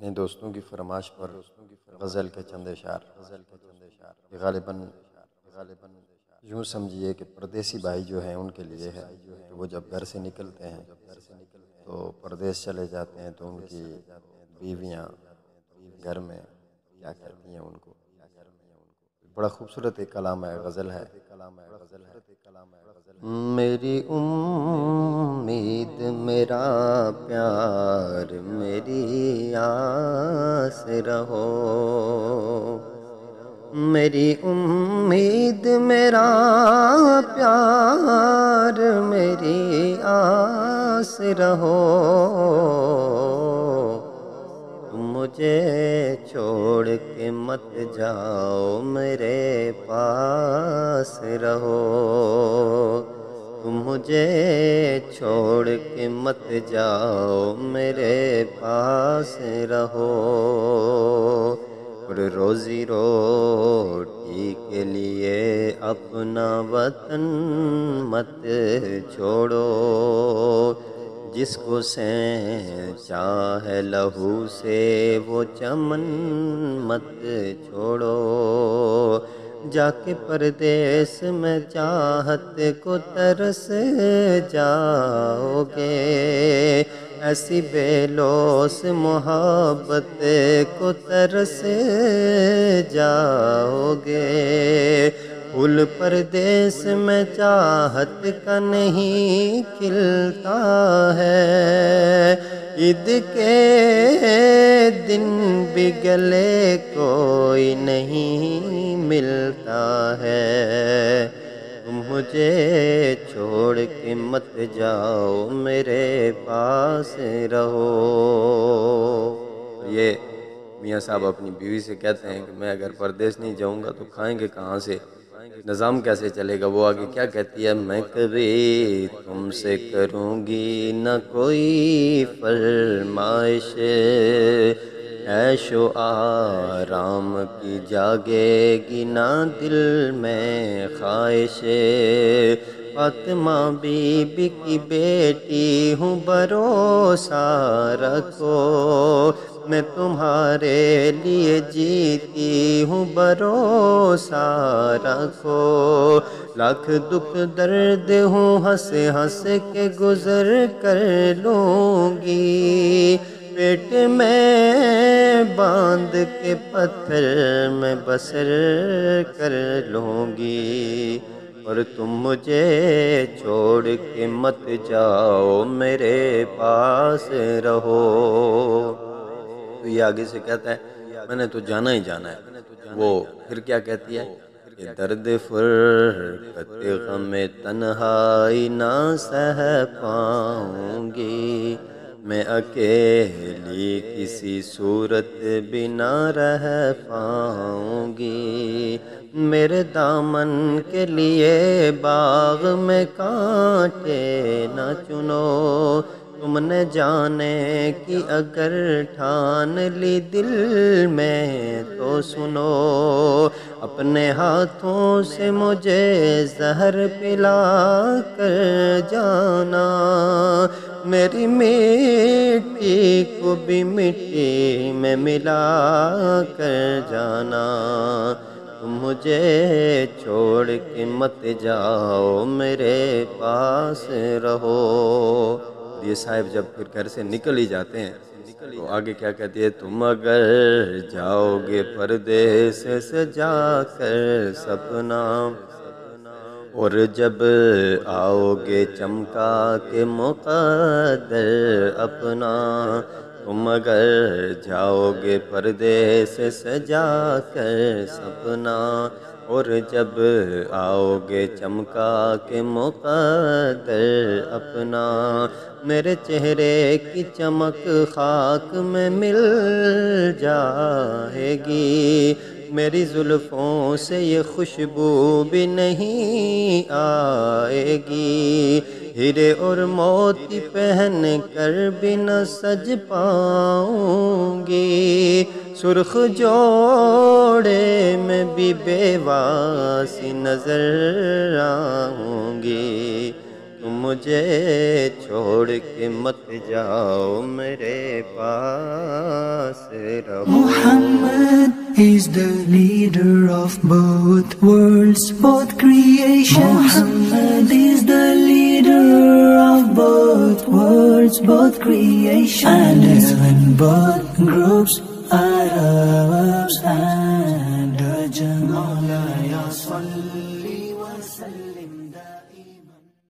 اپنے دوستوں کی فرمائش پر غزل کے چند اشعار غالباً یوں سمجھیے کہ پردیسی بھائی جو ہیں ان کے لیے ہے کہ وہ جب گھر سے نکلتے ہیں تو پردیس چلے جاتے ہیں تو ان کی بیویاں گھر میں کیا کہتی ہیں ان کو. بڑا خوبصورت ایک کلام ہے، غزل ہے. میری امید میرا پیار میری آس رہو، میری امید میرا پیار میری آس رہو. تم مجھے چھوڑ کے مت جاؤ میرے پاس رہو، تم مجھے چھوڑ کے مت جاؤ میرے پاس رہو. اور روزی روٹی کے لیے اپنا وطن مت چھوڑو، جس کو سینچا ہے لہو سے وہ چمن مت چھوڑو. جا کے پردیس میں چاہت کو ترس جاؤ گے، ایسی بے لوث محبت کو ترس جاؤ گے. پھول پردیس میں چاہت کا نہیں کھلتا ہے، عید کے دن بھی گلے کوئی نہیں ملتا ہے. تم مجھے چھوڑ کے مت جاؤ میرے پاس رہو. یہ میاں صاحب اپنی بیوی سے کہتے ہیں کہ میں اگر پردیس نہیں جاؤں گا تو کھائیں گے کہاں سے، نظام کیسے چلے گا. وہ آگے کیا کہتی ہے، میں کبھی تم سے کروں گی نہ کوئی فرمائش، عیش و آرام کی جاگے گی نہ دل میں خواہش. فاطمہ بی بی کی بیٹی ہوں بھروسہ رکھو، میں تمہارے لیے جیتی ہوں بھروسہ رکھو. لاکھ دکھ درد ہوں ہنس ہنس کے گزر کر لوں گی، پیٹ میں باندھ کے پتھر میں بسر کر لوں گی. اور تم مجھے چھوڑ کے مت جاؤ میرے پاس رہو. تو یہ آگے سے کہتا ہے میں نے تو جانا ہی جانا ہے. وہ پھر کیا کہتی ہے کہ درد فرقت غم تنہائی نہ سہ پاؤں گی، میں اکیلی کسی صورت بھی نہ رہ پاؤں گی. میرے دامن کے لیے باغ میں کانٹے نہ چنو، تم نے جانے کی اگر ٹھان لی دل میں تو سنو. اپنے ہاتھوں سے مجھے زہر پلا کر جانا، میری مٹی کو بھی مٹی میں ملا کر جانا. تم مجھے چھوڑ کے مت جاؤ میرے پاس رہو. یہ صاحب جب پھر گھر سے نکل ہی جاتے ہیں تو آگے کیا کہتی ہے، تم اگر جاؤ گے پردیس سے جا کر سپنا، اور جب آؤ گے چمکا کے مقدر اپنا. تم اگر جاؤ گے پردیس سے جا کر سپنا، اور جب آؤ گے چمکا کے مقدر اپنا. میرے چہرے کی چمک خاک میں مل جائے گی، میری زلفوں سے یہ خوشبو بھی نہیں آئے گی. ہیرے اور موتی پہن کر بھی نہ سج پاؤں گی، سرخ جوڑے میں بھی بیوہ سی نظر آؤں گی. تم مجھے چھوڑ کے مت جاؤ میرے پاس رہو. Muhammad is the leader of both worlds, both creations. Muhammad is the leader of both worlds, both creations. And when both groups are Arabs and